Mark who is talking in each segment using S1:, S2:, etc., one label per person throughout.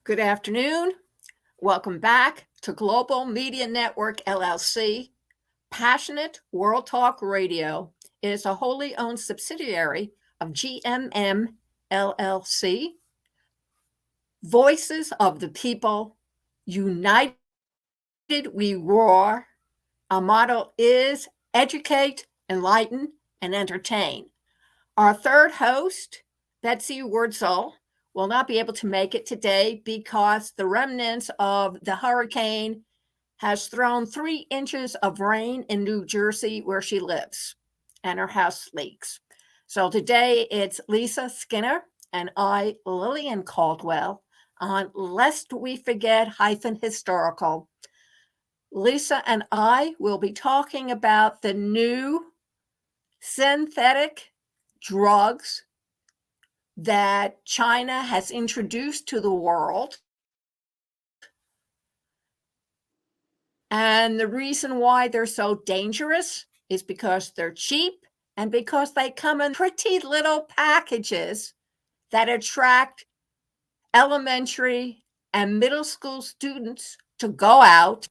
S1: Good afternoon. Welcome back to Global Media Network LLC, Passionate World Talk Radio. It is a wholly owned subsidiary of GMM LLC. Voices of the people, united we roar. Our motto is educate, enlighten, and entertain. Our third host, Betsy Wurzel, will not be able to make it today because the remnants of the hurricane has thrown 3 inches of rain in New Jersey where she lives, and her house leaks. So today it's Lisa Skinner and I, Lillian Cauldwell, on Lest We Forget Historical. Lisa and I will be talking about the new synthetic drugs that China has introduced to the world. And the reason why they're so dangerous is because they're cheap and because they come in pretty little packages that attract elementary and middle school students to go out,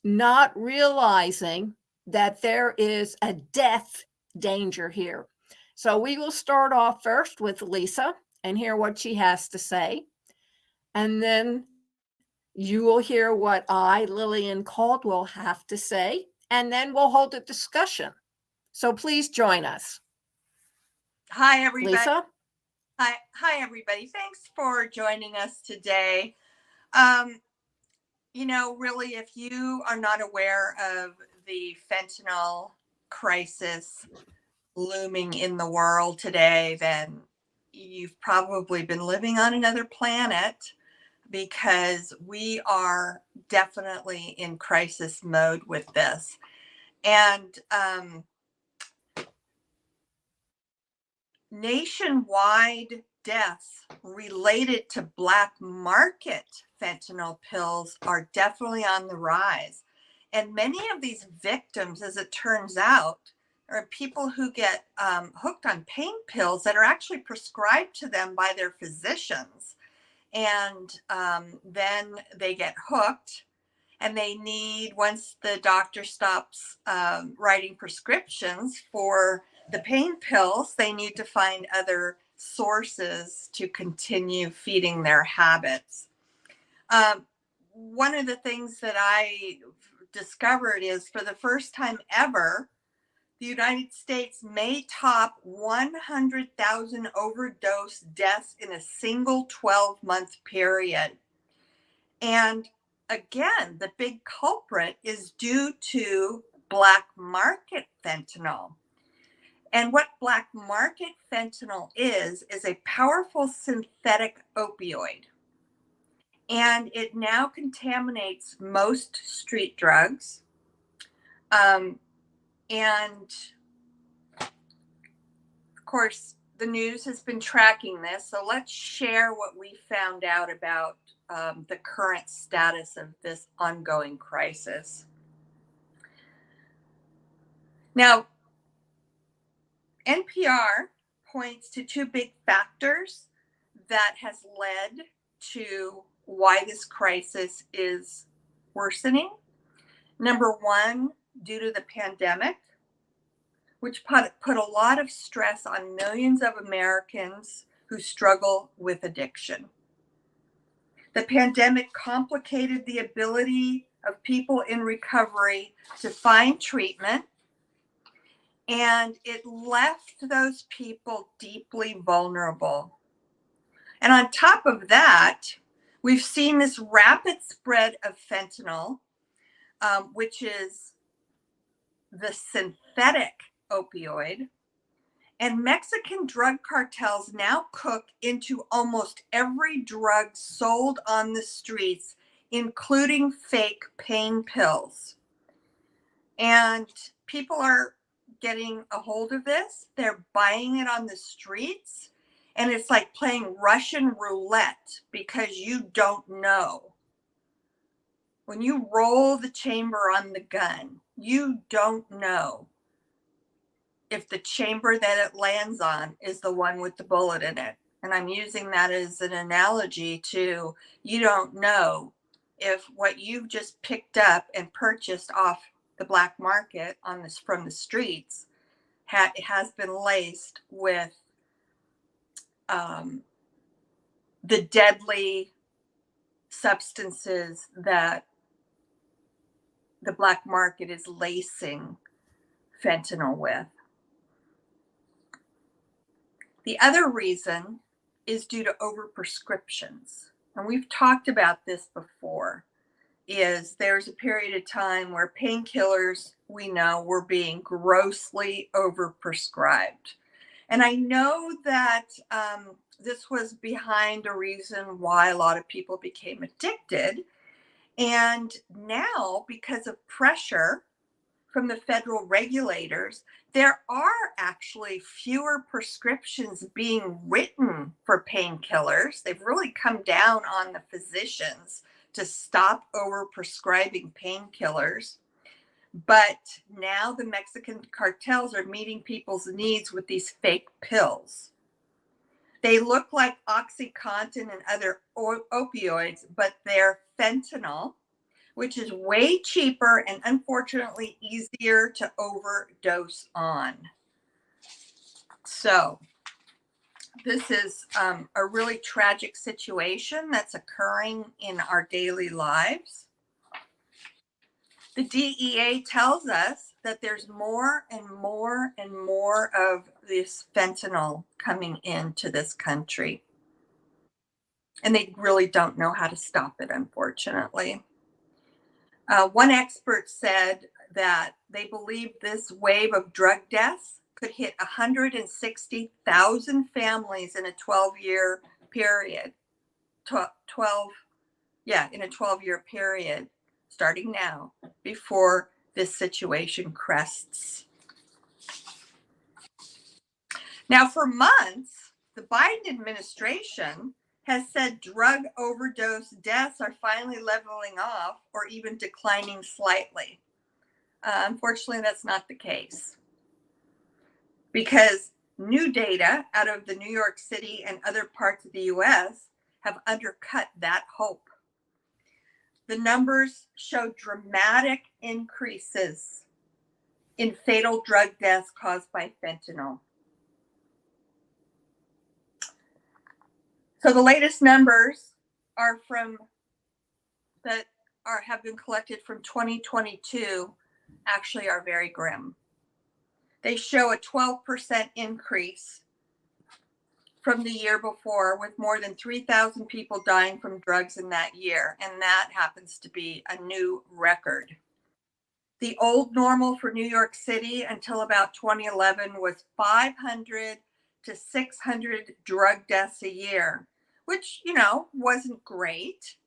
S1: not realizing that there is a death danger here. So we will start off first with Lisa and hear what she has to say. And then you will hear what I, Lillian Cauldwell, have to say. And then we'll hold a discussion. So please join us.
S2: Hi, everybody.
S1: Lisa?
S2: Hi, everybody. Thanks for joining us today. Really, if you are not aware of the fentanyl crisis looming in the world today, then you've probably been living on another planet, because we are definitely in crisis mode with this. And nationwide deaths related to black market fentanyl pills are definitely on the rise. And many of these victims, as it turns out, are people who get hooked on pain pills that are actually prescribed to them by their physicians. And then they get hooked, and they need, once the doctor stops writing prescriptions for the pain pills, they need to find other sources to continue feeding their habits. One of the things that I discovered is, for the first time ever, the United States may top 100,000 overdose deaths in a single 12-month period. And again, the big culprit is due to black market fentanyl. And what black market fentanyl is a powerful synthetic opioid. And it now contaminates most street drugs. And of course, the news has been tracking this. So let's share what we found out about the current status of this ongoing crisis. Now, NPR points to 2 big factors that has led to why this crisis is worsening. Number one, due to the pandemic, which put a lot of stress on millions of Americans who struggle with addiction. The pandemic complicated the ability of people in recovery to find treatment, and it left those people deeply vulnerable. And on top of that, we've seen this rapid spread of fentanyl, which is the synthetic opioid. And Mexican drug cartels now cook into almost every drug sold on the streets, including fake pain pills. And people are getting a hold of this. They're buying it on the streets. And it's like playing Russian roulette, because you don't know. When you roll the chamber on the gun, you don't know if the chamber that it lands on is the one with the bullet in it. And I'm using that as an analogy to, you don't know if what you've just picked up and purchased off the black market on this from the streets has been laced with the deadly substances that the black market is lacing fentanyl with. The other reason is due to overprescriptions. And we've talked about this before, is there's a period of time where painkillers, we know, were being grossly overprescribed. And I know that this was behind a reason why a lot of people became addicted. And now, because of pressure from the federal regulators, there are actually fewer prescriptions being written for painkillers. They've really come down on the physicians to stop overprescribing painkillers. But now the Mexican cartels are meeting people's needs with these fake pills. They look like OxyContin and other opioids, but they're fentanyl, which is way cheaper and unfortunately easier to overdose on. So this is a really tragic situation that's occurring in our daily lives. The DEA tells us that there's more and more and more of this fentanyl coming into this country. And they really don't know how to stop it, unfortunately. One expert said that they believe this wave of drug deaths could hit 160,000 families in a 12-year period. In a 12-year period, starting now, before this situation crests. Now, for months, the Biden administration has said drug overdose deaths are finally leveling off or even declining slightly. Unfortunately, that's not the case, because new data out of the New York City and other parts of the US have undercut that hope. The numbers show dramatic increases in fatal drug deaths caused by fentanyl. So the latest numbers are have been collected from 2022, actually are very grim. They show a 12% increase from the year before, with more than 3,000 people dying from drugs in that year, and that happens to be a new record. The old normal for New York City until about 2011 was 500 to 600 drug deaths a year, which, wasn't great.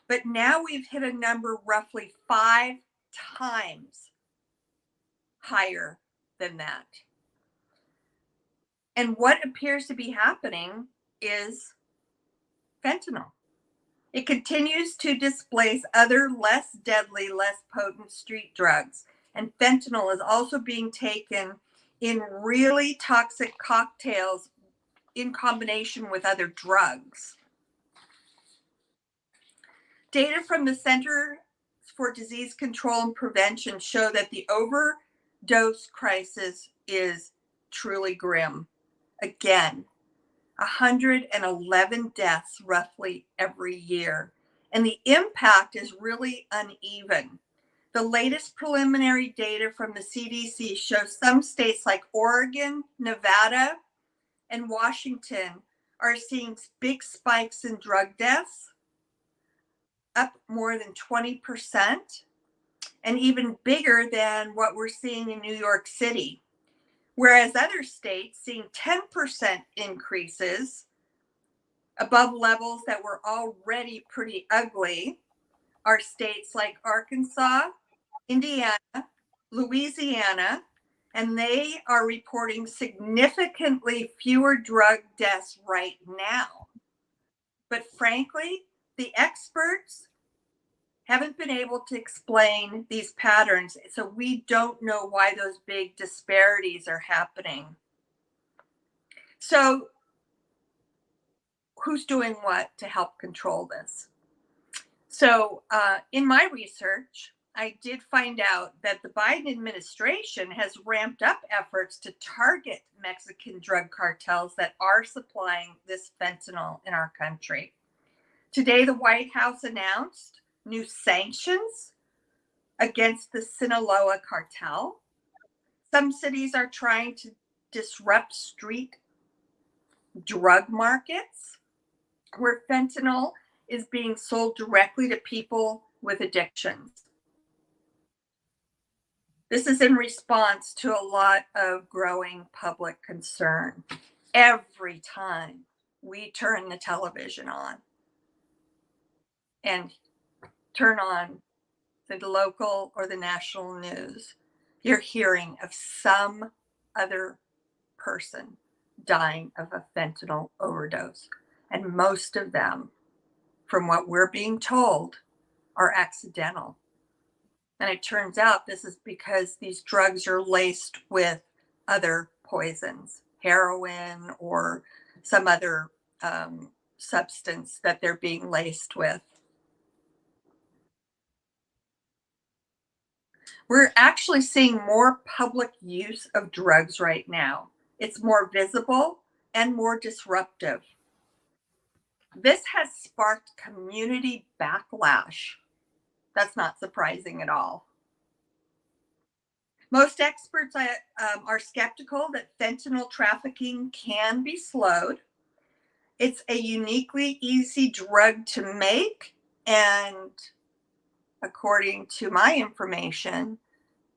S2: But now we've hit a number roughly 5 times higher than that. And what appears to be happening is fentanyl. It continues to displace other less deadly, less potent street drugs. And fentanyl is also being taken in really toxic cocktails in combination with other drugs. Data from the Center for Disease Control and Prevention show that the overdose crisis is truly grim. Again, 111 deaths roughly every year. And the impact is really uneven. The latest preliminary data from the CDC shows some states like Oregon, Nevada, and Washington are seeing big spikes in drug deaths, up more than 20%, and even bigger than what we're seeing in New York City. Whereas other states seeing 10% increases above levels that were already pretty ugly are states like Arkansas, Indiana, Louisiana, and they are reporting significantly fewer drug deaths right now. But frankly, the experts haven't been able to explain these patterns, so we don't know why those big disparities are happening. So who's doing what to help control this. So in my research, I did find out that the Biden administration has ramped up efforts to target Mexican drug cartels that are supplying this fentanyl in our country. Today, the White House announced new sanctions against the Sinaloa cartel. Some cities are trying to disrupt street drug markets where fentanyl is being sold directly to people with addictions. This is in response to a lot of growing public concern. Every time we turn the television on and turn on the local or the national news, you're hearing of some other person dying of a fentanyl overdose. And most of them, from what we're being told, are accidental. And it turns out this is because these drugs are laced with other poisons, heroin or some other substance that they're being laced with. We're actually seeing more public use of drugs right now. It's more visible and more disruptive. This has sparked community backlash. That's not surprising at all. Most experts are skeptical that fentanyl trafficking can be slowed. It's a uniquely easy drug to make, and according to my information,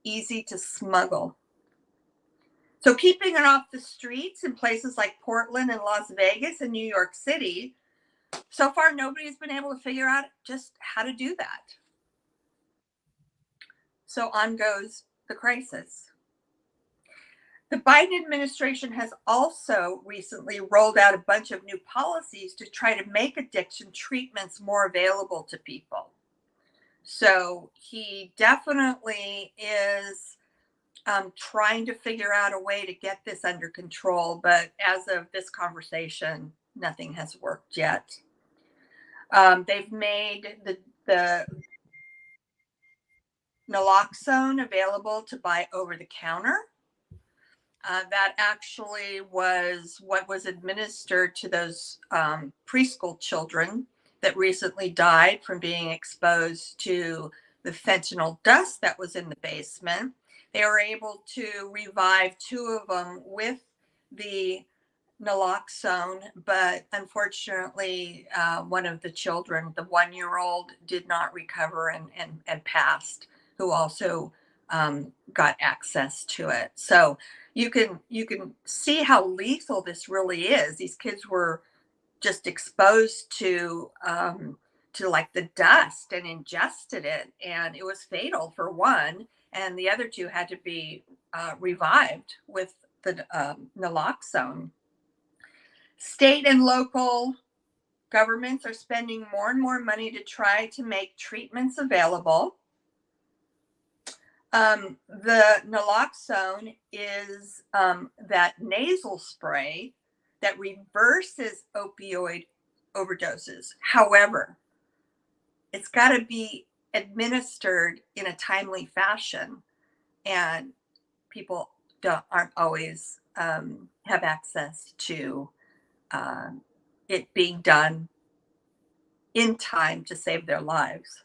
S2: easy to smuggle. So keeping it off the streets in places like Portland and Las Vegas and New York City, so far nobody's been able to figure out just how to do that. So on goes the crisis. The Biden administration has also recently rolled out a bunch of new policies to try to make addiction treatments more available to people. So he definitely is trying to figure out a way to get this under control. But as of this conversation, nothing has worked yet. They've made the naloxone available to buy over the counter. That actually was what was administered to those preschool children that recently died from being exposed to the fentanyl dust that was in the basement. They were able to revive two of them with the naloxone, but unfortunately, one of the children, the 1-year-old, did not recover and passed, who also got access to it. So you can see how lethal this really is. These kids were just exposed to like the dust and ingested it, and it was fatal for one, and the other two had to be revived with the naloxone. State and local governments are spending more and more money to try to make treatments available. The naloxone is that nasal spray that reverses opioid overdoses. However, it's got to be administered in a timely fashion, and people aren't always have access to it being done in time to save their lives.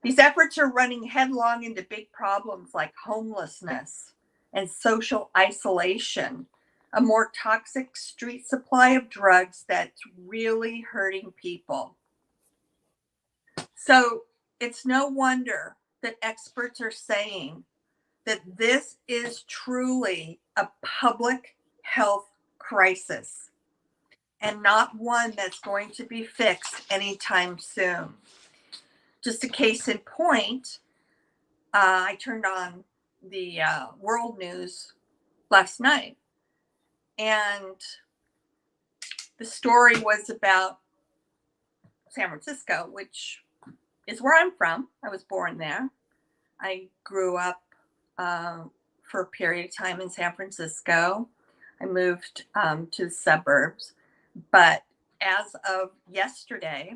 S2: These efforts are running headlong into big problems like homelessness and social isolation, a more toxic street supply of drugs that's really hurting people. So it's no wonder that experts are saying that this is truly a public health crisis and not one that's going to be fixed anytime soon. Just a case in point, I turned on the world news last night, and the story was about San Francisco, which is where I'm from. I was born there. I grew up for a period of time in San Francisco. I moved to the suburbs, but as of yesterday,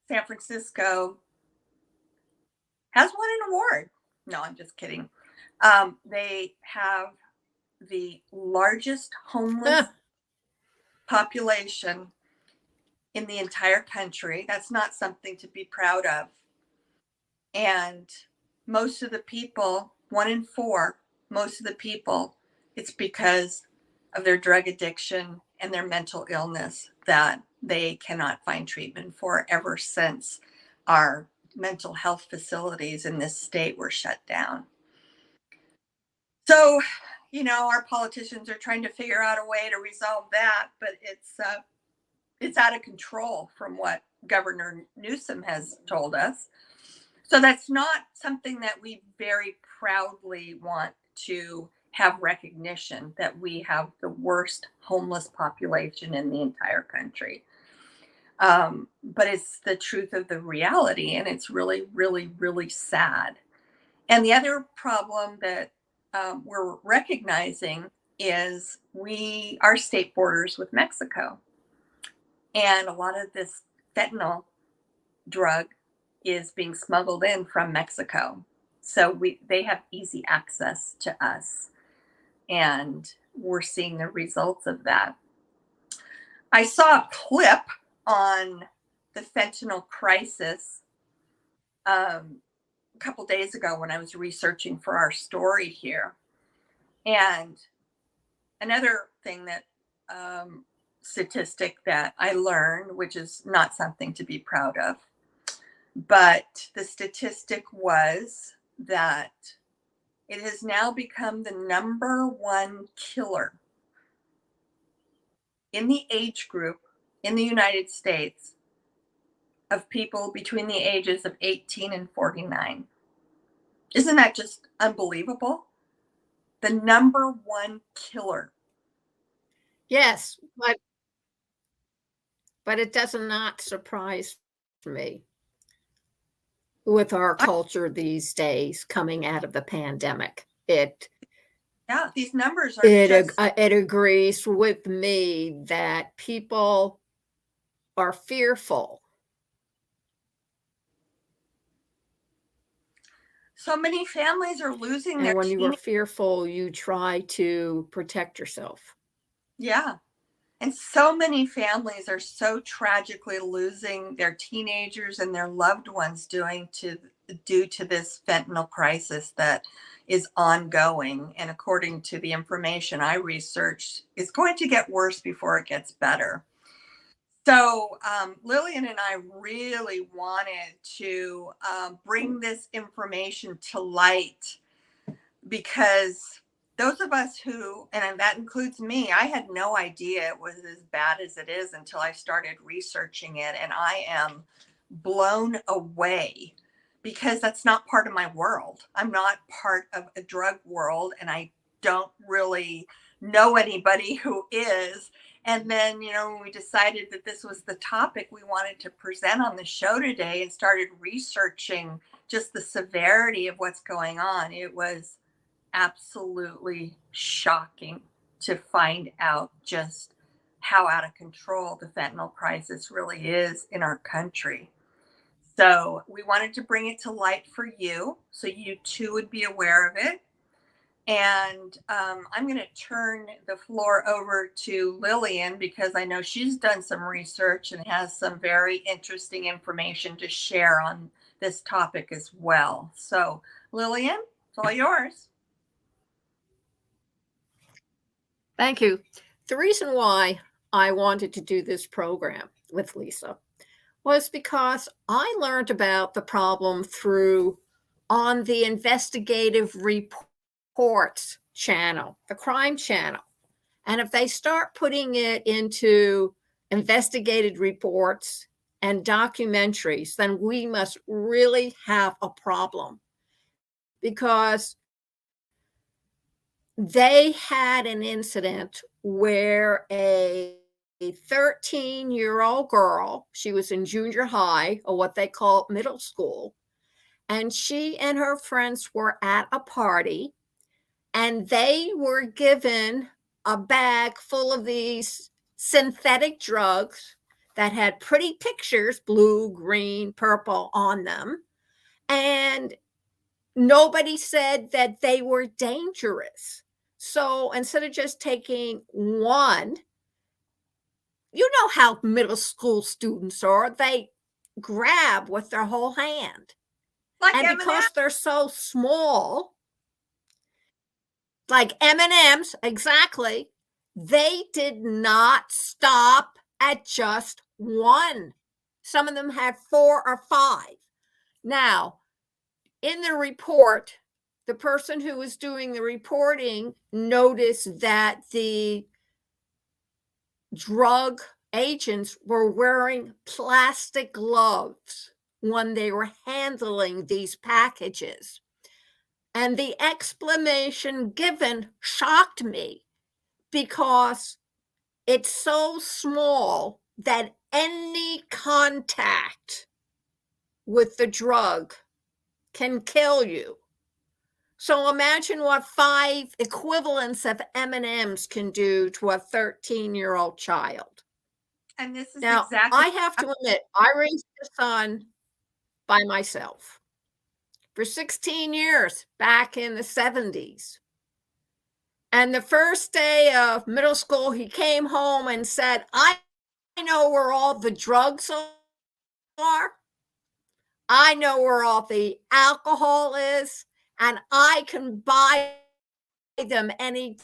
S2: San Francisco has won an award. No, I'm just kidding. They have the largest homeless population in the entire country. That's not something to be proud of. And most of the people, 1 in 4, most of the people, it's because of their drug addiction and their mental illness that they cannot find treatment for ever since our mental health facilities in this state were shut down. So, our politicians are trying to figure out a way to resolve that, but it's out of control from what Governor Newsom has told us. So that's not something that we very proudly want to have recognition that we have the worst homeless population in the entire country. But it's the truth of the reality, and it's really, really, really sad. And the other problem that we're recognizing is our state borders with Mexico, and a lot of this fentanyl drug is being smuggled in from Mexico. So they have easy access to us, and we're seeing the results of that. I saw a clip on the fentanyl crisis a couple days ago when I was researching for our story here. And another thing that statistic that I learned, which is not something to be proud of, but the statistic was that it has now become the #1 killer in the age group in the United States of people between the ages of 18 and 49. Isn't that just unbelievable? The #1 killer.
S1: Yes, but it does not surprise me with our culture these days coming out of the pandemic.
S2: Yeah, these numbers are just.
S1: It agrees with me that people are fearful.
S2: So many families are losing
S1: And
S2: their
S1: when you are
S2: teenage.
S1: fearful, you try to protect yourself.
S2: Yeah. And so many families are so tragically losing their teenagers and their loved ones due to this fentanyl crisis that is ongoing. And according to the information I researched, it's going to get worse before it gets better. So Lillian and I really wanted to bring this information to light, because those of us and that includes me, I had no idea it was as bad as it is until I started researching it. And I am blown away, because that's not part of my world. I'm not part of a drug world, and I don't really know anybody who is. And then, when we decided that this was the topic we wanted to present on the show today and started researching just the severity of what's going on, it was absolutely shocking to find out just how out of control the fentanyl crisis really is in our country. So we wanted to bring it to light for you so you too would be aware of it. And I'm going to turn the floor over to Lillian, because I know she's done some research and has some very interesting information to share on this topic as well. So, Lillian, it's all yours.
S1: Thank you. The reason why I wanted to do this program with Lisa was because I learned about the problem on the investigative reports channel, the crime channel. And if they start putting it into investigative reports and documentaries, then we must really have a problem, because they had an incident where a 13-year-old girl, she was in junior high, or what they call middle school, and she and her friends were at a party, and they were given a bag full of these synthetic drugs that had pretty pictures, blue, green, purple, on them. And nobody said that they were dangerous. So instead of just taking one, you know how middle school students are, they grab with their whole hand.
S2: Like
S1: And
S2: M&M.
S1: because they're so small, like M&Ms, exactly, they did not stop at just one. Some of them had 4 or 5. Now, in the report, the person who was doing the reporting noticed that the drug agents were wearing plastic gloves when they were handling these packages. And the explanation given shocked me because it's so small that any contact with the drug can kill you. So imagine what 5 equivalents of M&Ms can do to a 13-year-old child.
S2: And this is
S1: Now,
S2: exactly.
S1: I have to admit, I raised a son by myself for 16 years back in the 70s. And the first day of middle school, he came home and said, I know where all the drugs are. I know where all the alcohol is, and I can buy them any.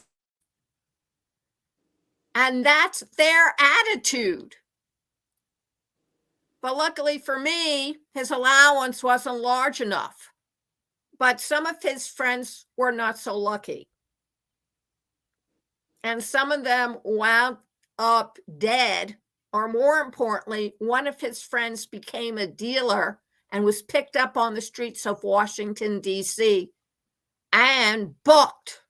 S1: And that's their attitude. But luckily for me, his allowance wasn't large enough. But some of his friends were not so lucky. And some of them wound up dead, or more importantly, one of his friends became a dealer and was picked up on the streets of Washington, D.C. and booked,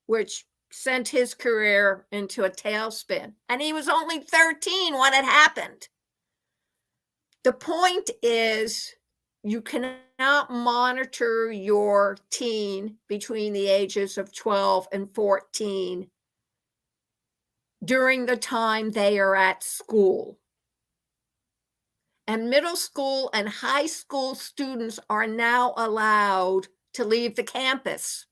S1: which sent his career into a tailspin. And he was only 13 when it happened. The point is, you cannot monitor your teen between the ages of 12 and 14 during the time they are at school. And middle school and high school students are now allowed to leave the campus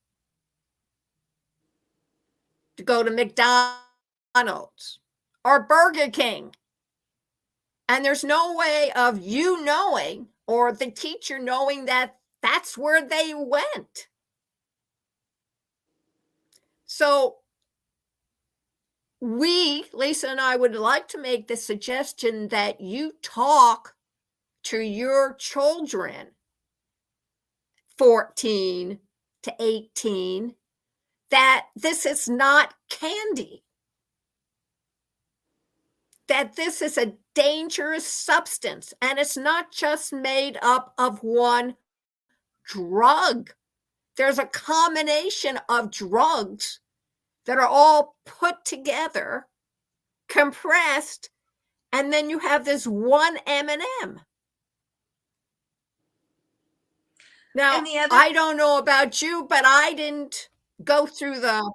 S1: to go to McDonald's or Burger King. And there's no way of you knowing or the teacher knowing that that's where they went. So Lisa and I, would like to make the suggestion that you talk to your children, 14 to 18, that this is not candy, that this is a dangerous substance, and it's not just made up of one drug. There's a combination of drugs that are all put together, compressed, and then you have this one M&M. Now, I don't know about you, but I didn't go through the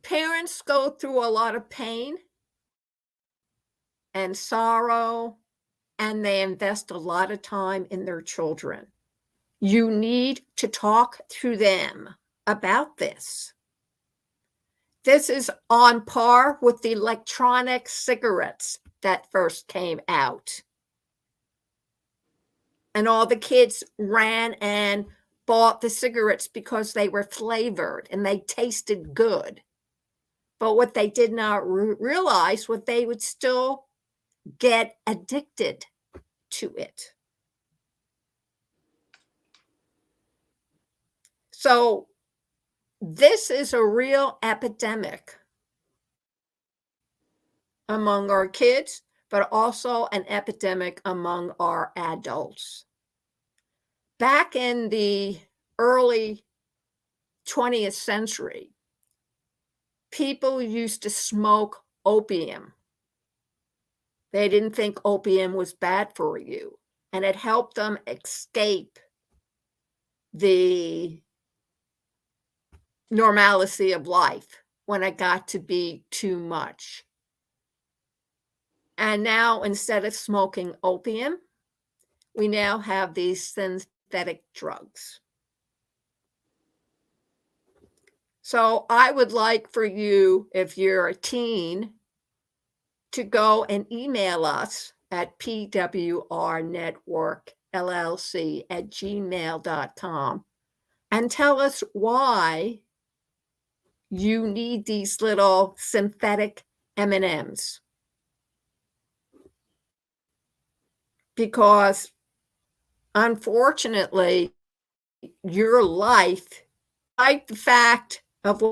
S1: parents go through a lot of pain and sorrow, and they invest a lot of time in their children. You need to talk to them about this. This is on par with the electronic cigarettes that first came out. And all the kids ran and bought the cigarettes because they were flavored and they tasted good. But what they did not realize was they would still get addicted to it. So this is a real epidemic among our kids, but also an epidemic among our adults. Back in the early 20th century, people used to smoke opium. They didn't think opium was bad for you, and it helped them escape the normalcy of life when it got to be too much. And now instead of smoking opium, we now have these synthetic drugs. So I would like for you, if you're a teen, to go and email us at pwrnetworkllc@gmail.com and tell us why you need these little synthetic M&Ms. Because unfortunately, your life, like the fact of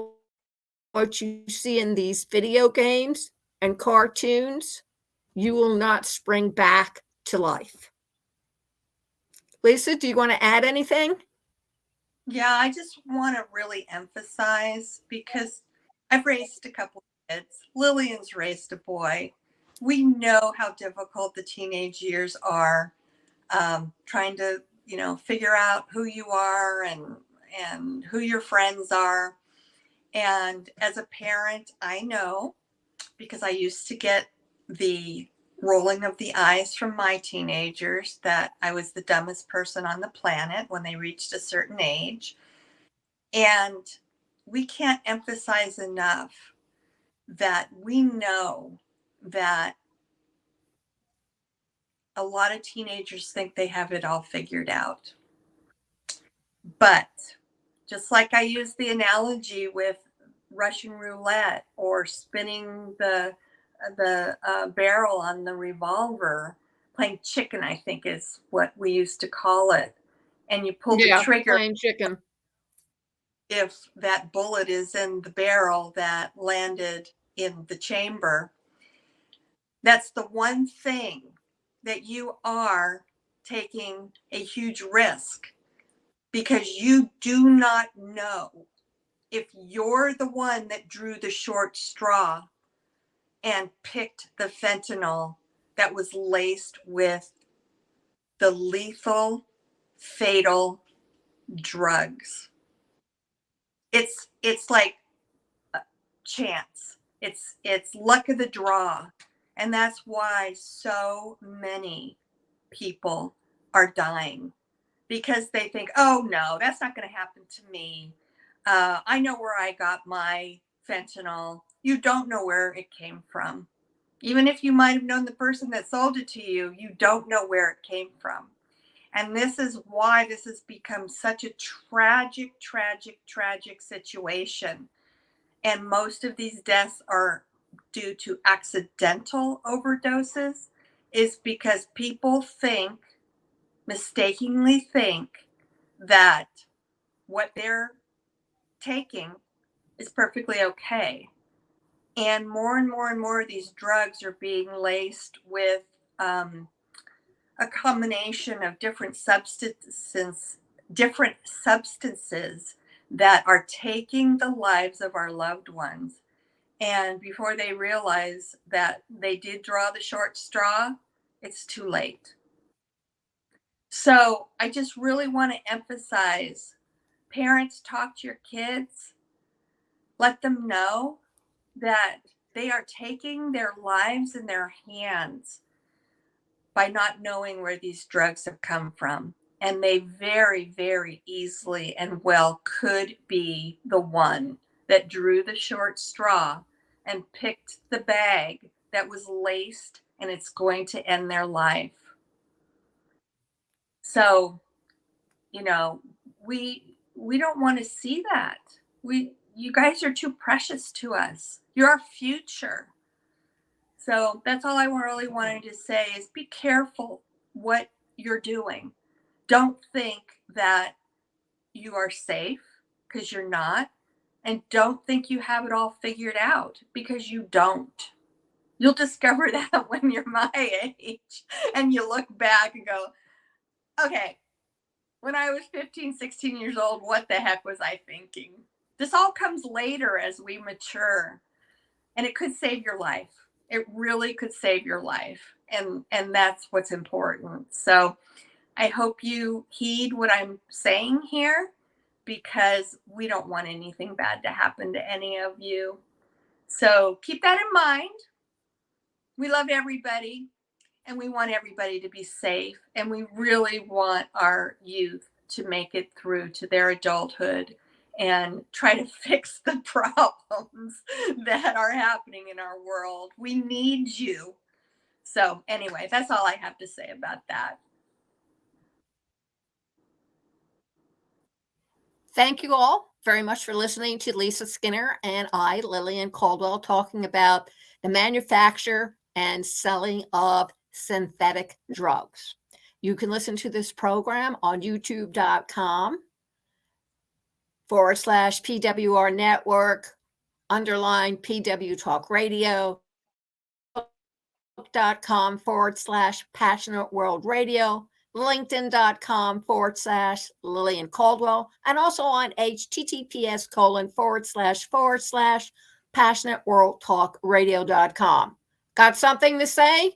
S1: what you see in these video games and cartoons, you will not spring back to life. Lisa, do you want to add anything?
S2: Yeah, I just want to really emphasize, because I've raised a couple of kids. Lillian's raised a boy. We know how difficult the teenage years are, trying to, figure out who you are and who your friends are. And as a parent, I know, because I used to get the rolling of the eyes from my teenagers, that I was the dumbest person on the planet when they reached a certain age. And we can't emphasize enough that we know that a lot of teenagers think they have it all figured out. But just like I use the analogy with Russian roulette, or spinning the barrel on the revolver, playing chicken, I think is what we used to call it. And you pull the
S1: Yeah,
S2: trigger
S1: plain chicken.
S2: if that bullet is in the barrel that landed in the chamber. That's the one thing that you are taking a huge risk, because you do not know if you're the one that drew the short straw and picked the fentanyl that was laced with the lethal, fatal drugs. It's like chance. It's luck of the draw. And that's why so many people are dying, because they think, oh no, that's not going to happen to me. I know where I got my fentanyl. You don't know where it came from. Even if you might have known the person that sold it to you, you don't know where it came from. And this is why this has become such a tragic, tragic, tragic situation. And most of these deaths are due to accidental overdoses, is because people mistakenly think that what they're taking is perfectly okay. And more and more of these drugs are being laced with a combination of different substances that are taking the lives of our loved ones. And before they realize that they did draw the short straw, it's too late. So I just really want to emphasize, parents, talk to your kids, let them know that they are taking their lives in their hands by not knowing where these drugs have come from. And they very, very easily and well could be the one that drew the short straw and picked the bag that was laced, and it's going to end their life. So, you know, we don't want to see that. You guys are too precious to us. You're our future. So that's all I really wanted to say is be careful what you're doing. Don't think that you are safe, because you're not. And don't think you have it all figured out, because you don't. You'll discover that when you're my age and you look back and go, okay, when I was 15, 16 years old, what the heck was I thinking? This all comes later as we mature, and it could save your life. It really could save your life. And that's what's important. So I hope you heed what I'm saying here, because we don't want anything bad to happen to any of you. So keep that in mind. We love everybody and we want everybody to be safe. And we really want our youth to make it through to their adulthood and try to fix the problems that are happening in our world. We need you. So, anyway, that's all I have to say about that.
S1: Thank you all very much for listening to Lisa Skinner and I, Lillian Cauldwell, talking about the manufacture and selling of synthetic drugs. You can listen to this program on youtube.com/PWR Network, _PW Talk Radio, facebook.com/Passionate World Radio, linkedin.com/Lillian Cauldwell, and also on https://passionateworldtalkradio.com. Got something to say?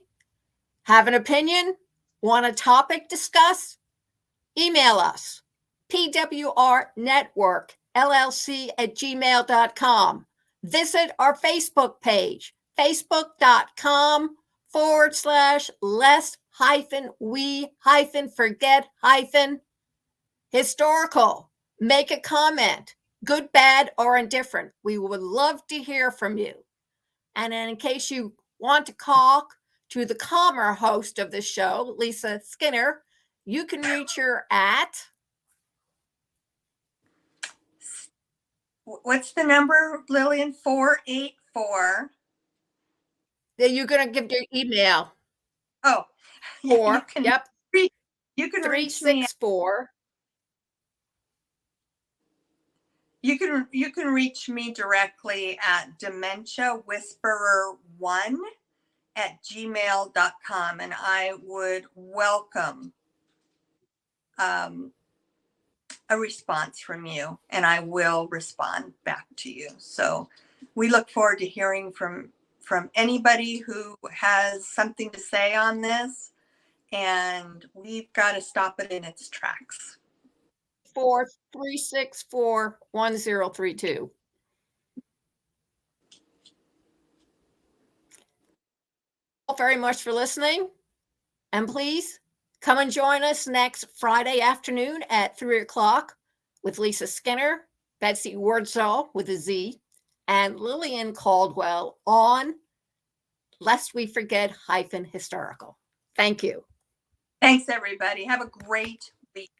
S1: Have an opinion? Want a topic discussed? Email us, pwrnetworkllc@gmail.com. Visit our Facebook page, facebook.com/less-we-forget-historical. Make a comment, good, bad, or indifferent. We would love to hear from you. And in case you want to talk to the calmer host of the show, Lisa Skinner, you can reach her at...
S2: What's the number, Lillian? 484.
S1: You're going to give your email.
S2: Oh,
S1: you can,
S2: yep. You can reach me.
S1: 364.
S2: You can reach me directly at dementiawhisperer1@gmail.com, and I would welcome a response from you, and I will respond back to you. So we look forward to hearing from anybody who has something to say on this, and we've got to stop it in its tracks.
S1: 364-1032. Very much for listening, and please come and join us next Friday afternoon at 3 o'clock with Lisa Skinner, Betsy Wurzel with a Z, and Lillian Cauldwell on Lest We Forget -Historical. Thank you.
S2: Thanks, everybody. Have a great week.